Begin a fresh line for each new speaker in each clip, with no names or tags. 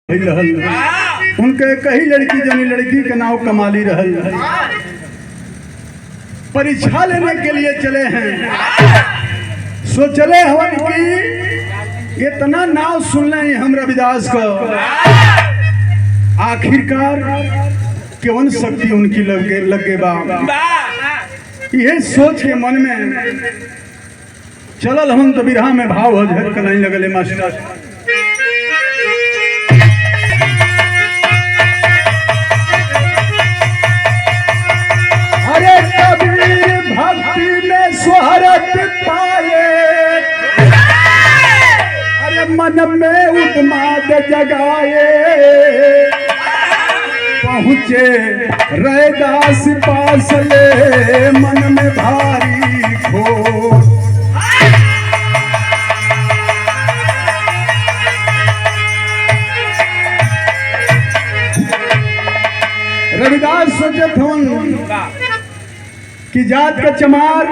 उनके कई लड़की जनी लड़की के नाव कमाली रहल। परीक्षा लेने के लिए चले हैं, सोचले हवन कि इतना नाव सुन ले हम रविदास को, आखिरकार केवन शक्ति उनकी लगे बा। यह सोच के मन में चलल हम तो बिरहा में भाव हो झटक नहीं लगले मास्टर। अरे कबीर भक्ति में स्वरत पाए, अरे मन में उन्माद जगाए, पहुँचे रैदास पास ले मन में भारी खो। रविदास सोचे थे कि जात का चमार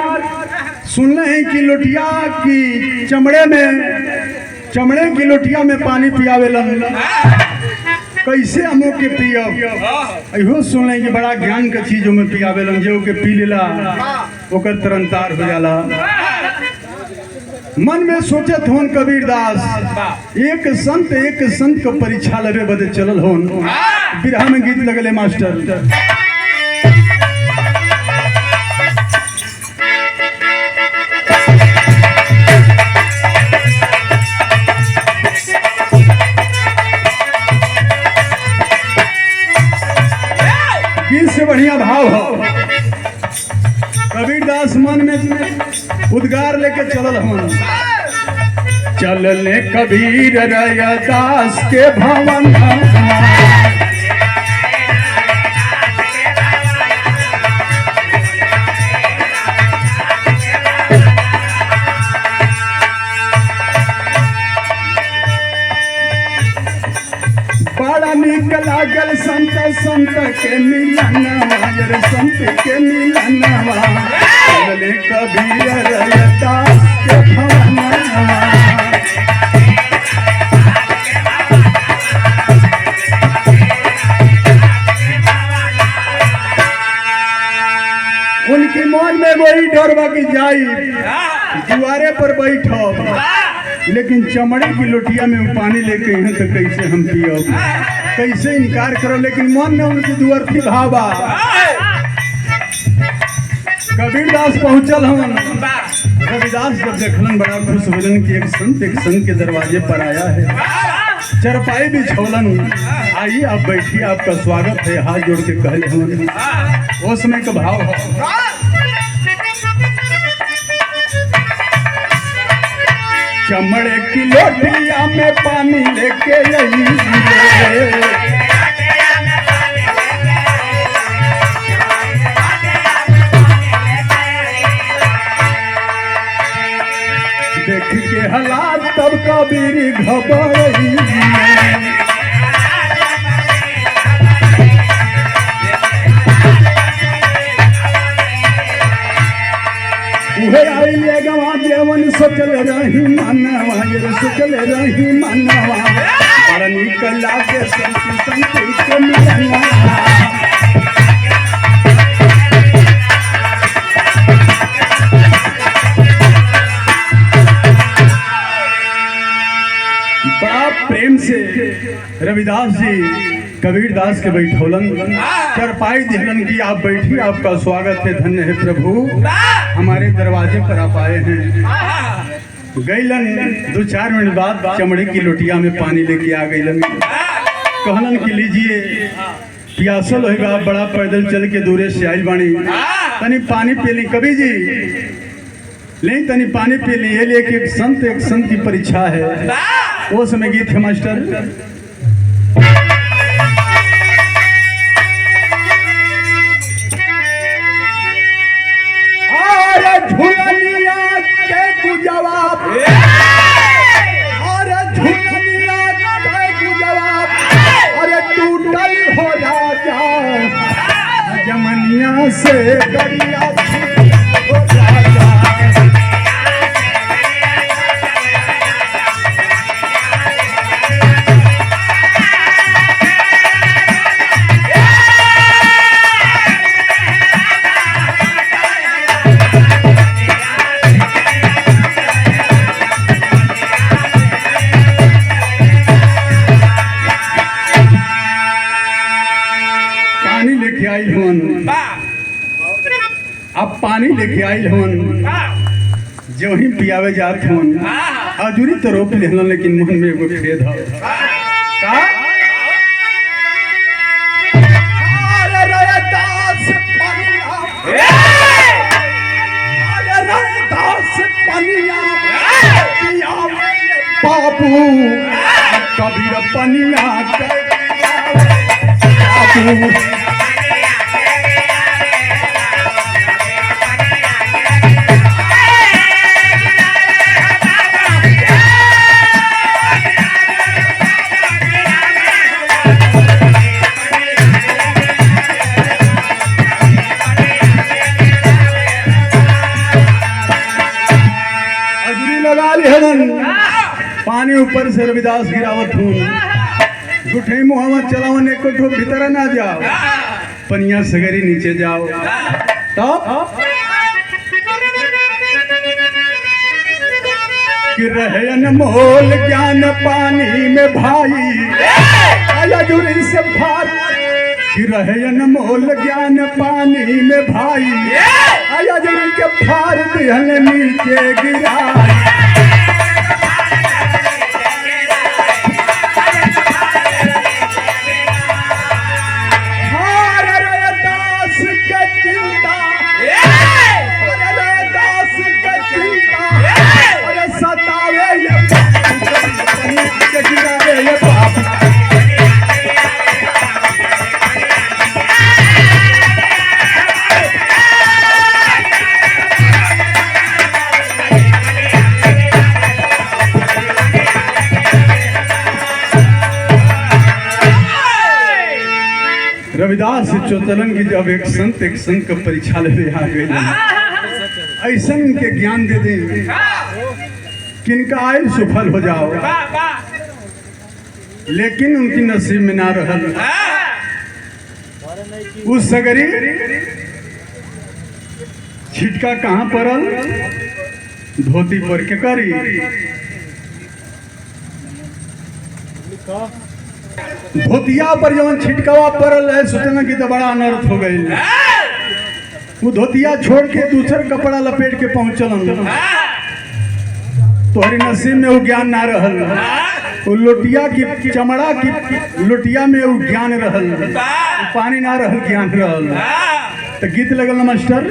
सुनले हैं कि लोटिया की चमड़े की लोटिया में पानी पियावेला, कैसे हमो के पियब। इहो सुनले कि बड़ा ज्ञान का चीजों में पियावेला, जो के पी लेला ओकर तरनतार हो जाला। मन में सोचत होन कबीरदास एक संत का परीक्षा लेवे बदे चलल होन। बिरहा में गीत लगले मास्टर। गीत से बढ़िया भाव हो। कबीरदास मन में उद्गार लेके चलल हन। चलने कबीर रैदास के भवन, बड़ा निक लागल संत के मिलनवा, संत के मिलनवा। चलने कबीर रैदास के भवनवा, उनकी मन में वही डर बा कि जाई दुआरे पर बैठब, लेकिन चमड़े की लोटिया में पानी लेके हैं तो कैसे हम पियब, कैसे इनकार करो। लेकिन मन में उनकी दुअर्थी भावा। कबीरदास पहुंचल हम। रविदास जब देखलन बड़ा खुश होलन कि एक संत के दरवाजे पर आया है। चरपाई भी छोलन, आइए आप बैठिए, आपका स्वागत है, हाथ जोड़ के कहले हम। वो समय का भाव हो। चमड़े की लोटिया में पानी लेके आई, देख के हालात तब कबीर घबराई। उहे आइले गवा देवन सोचल रही मनवा, सोचल रही मनवा। बड़ा निक लागे संत के मिलनवा। बड़ा प्रेम से रविदास जी कबीरदास के बैठौलन, चरपाई दिहलन कि आप बैठिए, आपका स्वागत है, धन्य है प्रभु, हमारे दरवाजे पर आप आए हैं। गईलन 2-4 मिनट बाद चमड़े की लोटिया में पानी लेके आ गईलन। कहलन कि लीजिए, प्यासल होगा, आप बड़ा पैदल चल के दूरे से आइल बानी, तनी पानी पी ली। कबीर जी नहीं, तनी पानी पी ली। ये लिए कि एक संत की परीक्षा है। वो समय गीत है मास्टर। झुलनिया के गुजवाब, अरे झुलनिया के गुजवाब, अरे टूटल हो राजा जमनिया से गरिया हो राजा। अब पानी लेके आई हवन, जो ही पियावे जात हवन, अजूरी तो रोक लेहलन, लेकिन मन में एगो खेद है का बाबू कबीर पनिया बाबू पानी ऊपर से रविदास गिरावत हूँ, गुठे मुहावा चलावन एक ठो भीतर ना जाओ, पनिया सगरी नीचे जाओ। तो कि रहे अनमोल ज्ञान पानी में भाई, आया जुरी से भार। कि रहे अनमोल ज्ञान पानी में भाई, आया जुरी के फार दिहल नीचे गिरा। रविदास चौतलन की जब एक संत का परीक्षा ले आ गए, ऐसा इनके ज्ञान दे दें किनका आयु सफल हो जाओ, लेकिन उनकी नसीब में ना रहल। उस सगरी छिटका कहाँ पड़ल, धोती पर के करी धोतिया पर जवन छिटकावा पड़ल है, सोचना कि तो बड़ा अनर्थ हो गई। वो धोतिया छोड़ के दूसर कपड़ा लपेट के पहुंचलन, तोहरी नसीब में वो ज्ञान ना रहल। वो लोटिया की चमड़ा की लोटिया में वो ज्ञान रहल, पानी ना रहल ज्ञान रहल। तो गीत लगल मास्टर,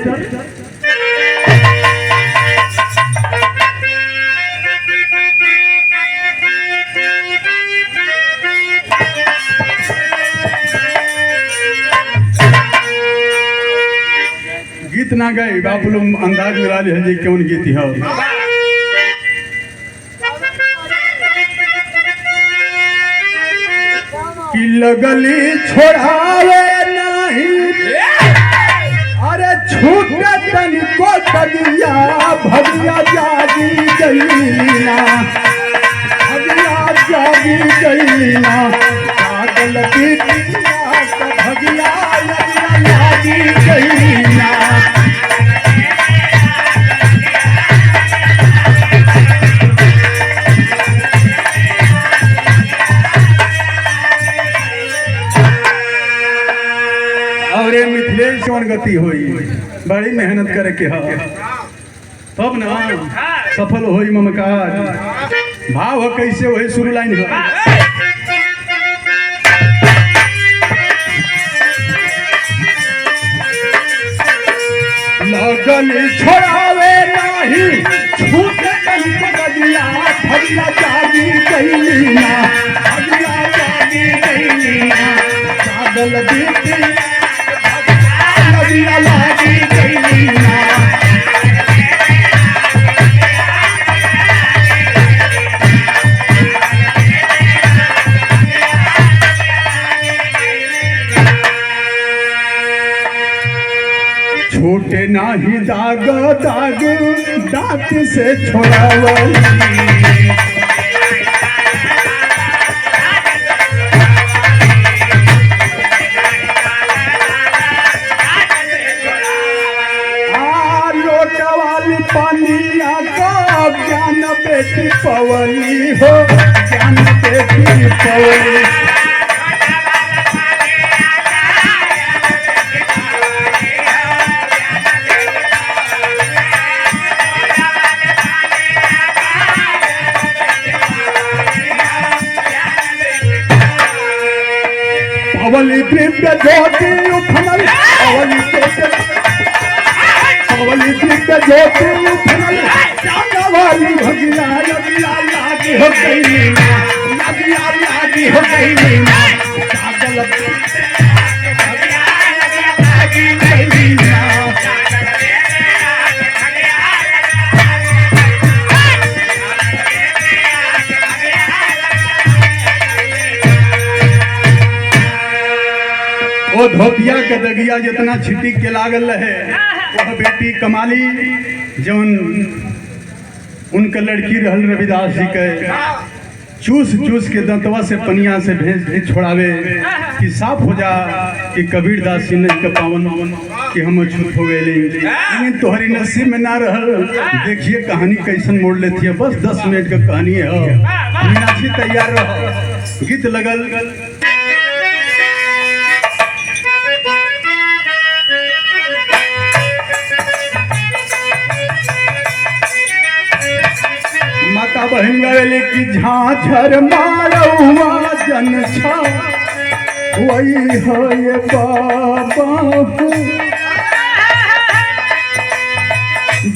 गीत ना गए बापू लोग अंदाज मिला ले जी कौन गीत है। कि लगली छोड़ावे नहीं, अरे छूटे तनिको तगिया, भगिया जागी गईना, भगिया जागी गईना, पागल बिटिया भगिया जागी गईना। मिथिलेश गति हुई, बड़ी मेहनत करे के तब ना सफल होई ममकार। भाव है कैसे वही शुरू लाइन हो, लगली छोड़ावे नहीं, छूटे तनिको तगिया, भगिया जागी गईना, भगिया जागी गईना, पागल बिटिया लागी गईना। छोटे नाही दाग दाग दांत से छोड़ावली, पानिया का ज्ञान बेटी पवनी हो, ज्ञान बेटी पवनी। अवली दिव्य ज्योति उठनल अवली दिव्य ज्योति उठनल जाना वाली भगिया लगिया लागी हो गई लगिया लागी हो गई जागल वो धोतिया के दगिया जितना छिटिक के लागल रहे वह बेटी कमाली जौन उनका लड़की रहल रविदास जी के चूस चूस के दंतवा से पनिया से भेज छोड़ावे कि साफ हो जा कि कबीरदास जी ने के पावन कि हम अछूत हो गए लेकिन तोहरी नसीब में ना रहल। देखिए कहानी कैसन मोड़ लेती है, बस 10 मिनट का कहानी है। मीनाक्षी तैयार रहो, गीत लगल। माता बहन गले की झांझर मारौआ जन छा वही है ये बाबा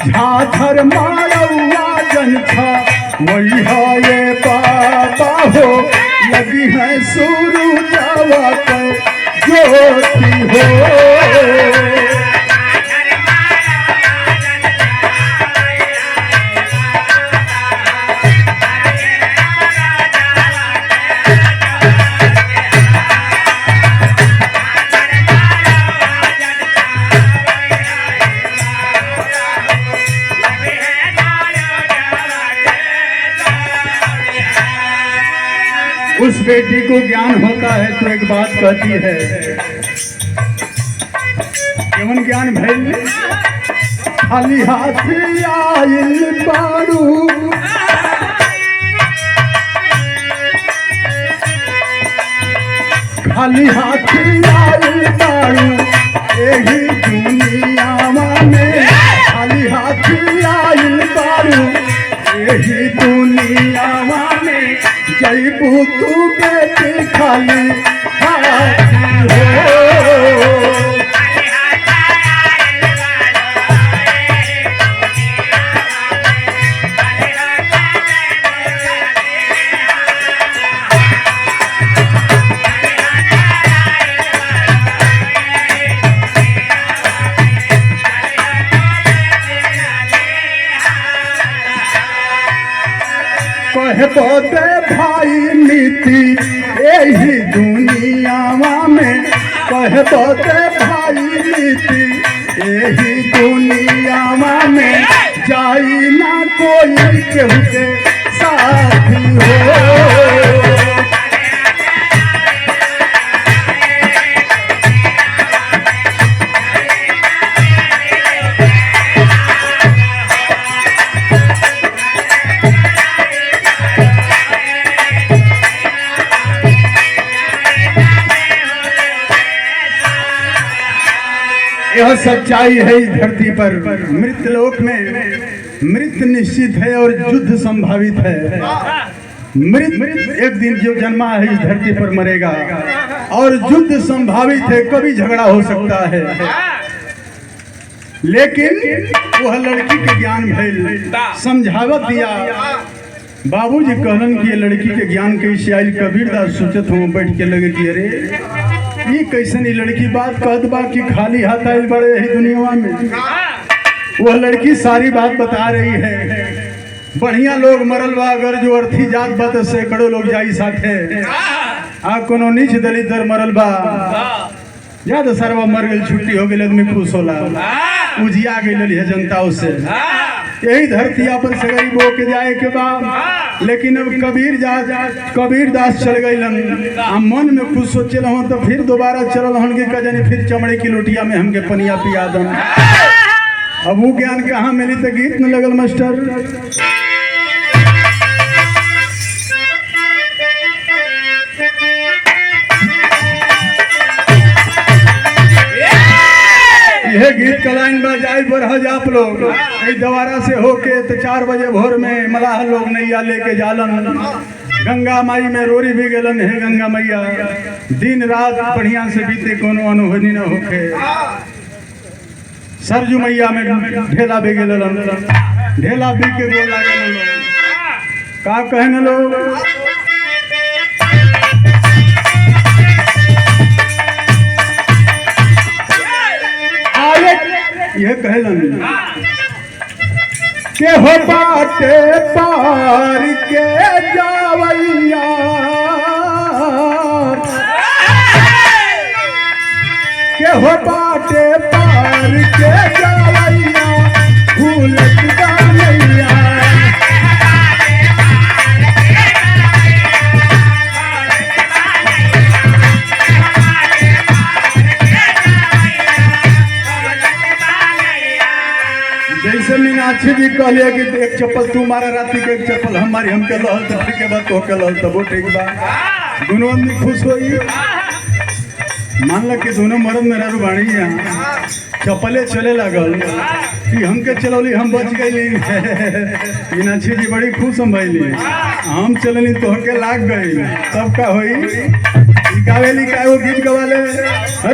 झांझर मारौआ जन छा वही है ये बाबा हो लगी है सूरजवा पर ज्योति हो उस बेटी को ज्ञान होता है तो एक बात कहती है, केवन ज्ञान भइल खाली हाथ आइल बारू खाली हाथ आइल बारू एही दुनिया में खाली हाथ आइल बारू एही दुनिया में जयबू तू बेटी खाली हाथ हो कहे बोते भाई नीति यही दुनिया में कहे बोते भाई नीति यही दुनिया में जाई ना कोई केहू के साथी हो यह सच्चाई है इस धरती पर। मृत्यु लोक में मृत्यु निश्चित है और युद्ध संभावित है। मृत्यु एक दिन जो जन्मा है इस धरती पर मरेगा और युद्ध संभावित है, कभी झगड़ा हो सकता है। लेकिन वह लड़की के ज्ञान भइल समझावत दिया। बाबूजी कहलन कि ये लड़की के ज्ञान कैसे आयल। कबीरदास सोचत हूँ बैठ के लगे कि अरे ये कैसन ही लड़की बात कहत बा कि खाली हाथ आइल बड़े ही दुनिया में। वह लड़की सारी बात बता रही है। बढ़िया लोग मरल बा, अगर जो अर्थी जात बा तो सैकड़ों लोग जाई साथे। आ कोनो नीच दलित दर मरल बा, याद सरवा मर गई, छुट्टी हो गई, आदमी खुश होला, उजिया गई है जनता उससे। यही धरती पर से गरीब हो के जाए के बाद, लेकिन अब कबीरदास चल गई। मन में कुछ सोचे रहो तो फिर दोबारा चल के कजनी फिर चमड़े की लोटिया में हमके पनिया पिया दन। अब वो ज्ञान कहाँ मिली तो गीत में लगल मास्टर। यह गीत का लाइन बजाई बरहज आप लोग दोबारा से होके तो 4 बजे भोर में मलाह लोग नैया लेके जालन। गंगा माई में रोरी भी गेलन है गंगा मैया दिन रात बढ़िया से बीते कोनो अनुभवी न होखे। सरजू मैया में ढेला भी गेलन ढेला भी के गोल लागल का कहने लोग ये कहलन के हो बाटे पार के जावैया के हो बाटे पार के जावैया भूलत गानैया जैसे मीनाक्षी जी कहलिए कि एक चप्पल तू मारा राती के एक चप्पल हमारी हमके लहल तो ठीक है बात तो के लहल तब ठीक बा दोनों आदमी खुश होई। मान ला कि दोनों मर्द मेरा रुबाणी चप्पले चले लागल कि हमके चलौली हम बच गई मीनाक्षी जी बड़ी खुश हम भैली हम चलनी तो के लाग गई तब का होई गावेली का वो गीत गवाले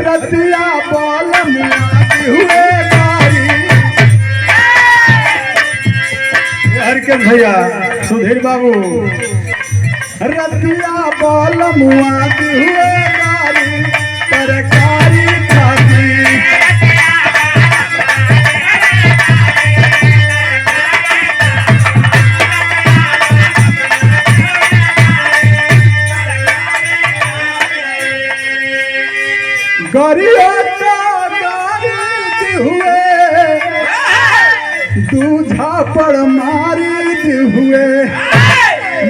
रतिया बालम हुए हरके भैया सुधीर बाबू रतिया बालम हुए गारी तरकारी खाती गरिया हुए दूझा पर मारी हुए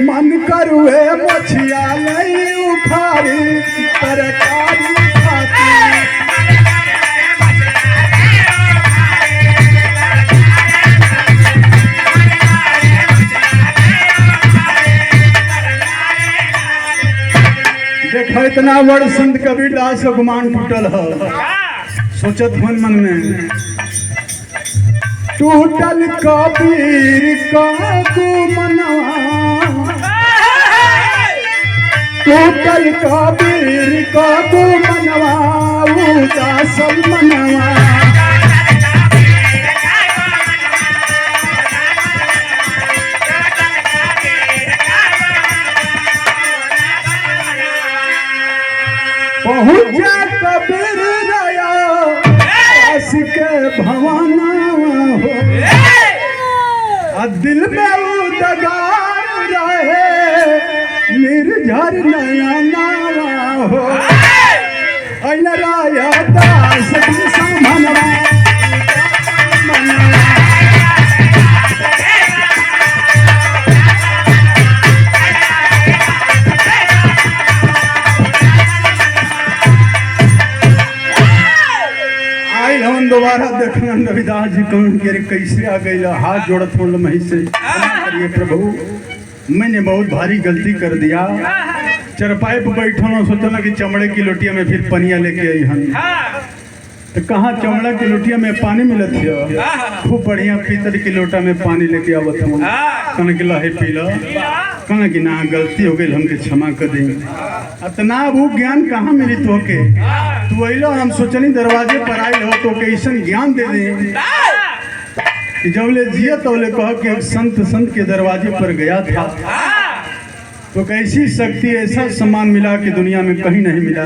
मन करुए मछिया नहीं उखारी तरकारी खाती देखो इतना बड़ संत कबीर दास का गुमान टूटल है सोचत मन में टूटल कबीर का गुमनवा टूटल कबीर का गुमनवा उदासल मनवा पहुँचा कबीर रया के भवाना दिल में उदगार रहे निर्झर नया नावा हो ऐन राया दास मनवा दोबारा देखना रविदास जी कहन के कैसे आ गई हाथ जोड़त हो मही से करिए प्रभु मैंने बहुत भारी गलती कर दिया चरपाई पर बैठा सोचना कि चमड़े की लोटिया में फिर पनिया लेके आई हन तो कहाँ चमड़ा की लोटिया में पानी मिलत है खूब बढ़िया पीतल की लोटा में पानी लेके आवत हम कहना कि लहे पीला कहना कि ना गलती हो गई हमके क्षमा कर देंगे इतना वो ज्ञान कहाँ मिली तो के तू अलो हम सोचनी दरवाजे पर आये हो तो कैसा ज्ञान दे दें जब ले जिया तो ले कहा कि एक संत के दरवाजे पर गया था तो कैसी शक्ति ऐसा सम्मान मिला कि दुनिया में कहीं नहीं मिला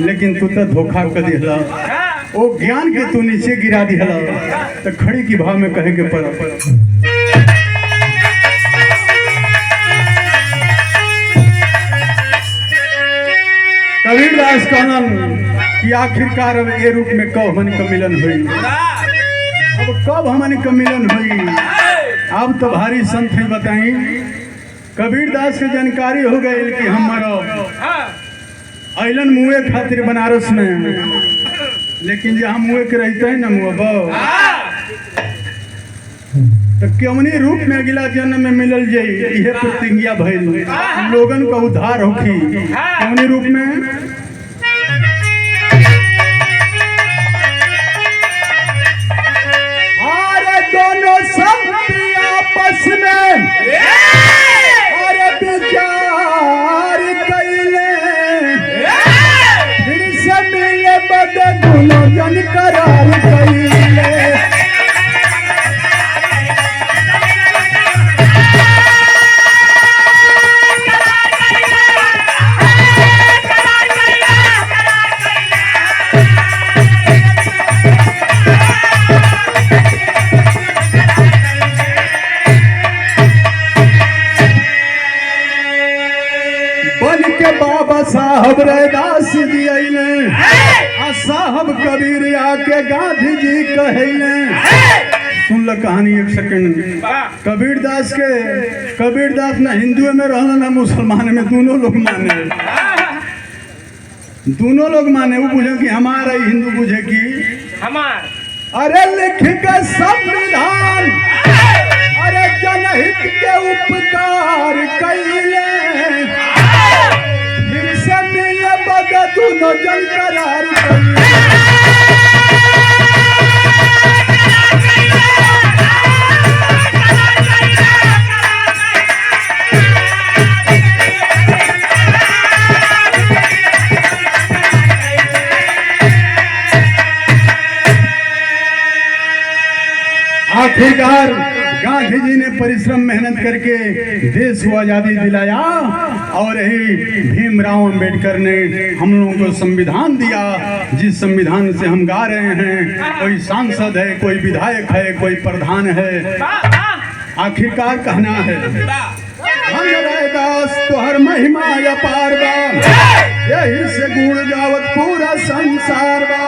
लेकिन तू तो धोखा कर दिया वो ज्ञान के तू नीचे गिरा दिया तो खड़ी की भाव में कहे के पर कबीरदास कहलन कि आखिरकार अब ये रूप में कब हमन का मिलन हुई अब कब हमन का मिलन हुई अब तो भारी संत है बताई कबीरदास के जानकारी हो गई कि हमारा ऐलन मुए खातिर बनारस में लेकिन जहाँ मुए के रहते हैं ना मुआ तो कौनी रूप में अगला जन्म में मिलल जाई यह प्रतिज्ञा भइल लोगन का उद्धार होखी कौनी रूप में अरे दोनों सब आपस में अरे रैदास दियले आ साहब कबीर आके गांधी जी कहले। सुन ल कहानी एक सेकंड। कबीर दास ना हिंदू में रहना ना मुसलमान में, दोनों लोग माने। वो बुझे कि हमारा ही, हिंदू बुझे कि हमार। अरे लिख के संविधान, अरे जनहित के उपकार कैले, फिर से मिले बद दोनों जन करार कैले। आखिरकार गांधी जी ने परिश्रम मेहनत करके देश को आजादी दिलाया और यही भीमराव अंबेडकर ने हम लोगों को संविधान दिया, जिस संविधान से हम गा रहे हैं। कोई सांसद है, कोई विधायक है, कोई प्रधान है। आखिरकार कहना है धन रैदास तोहर महिमा अपार बा, यही से गुण गावत पूरा संसार बा।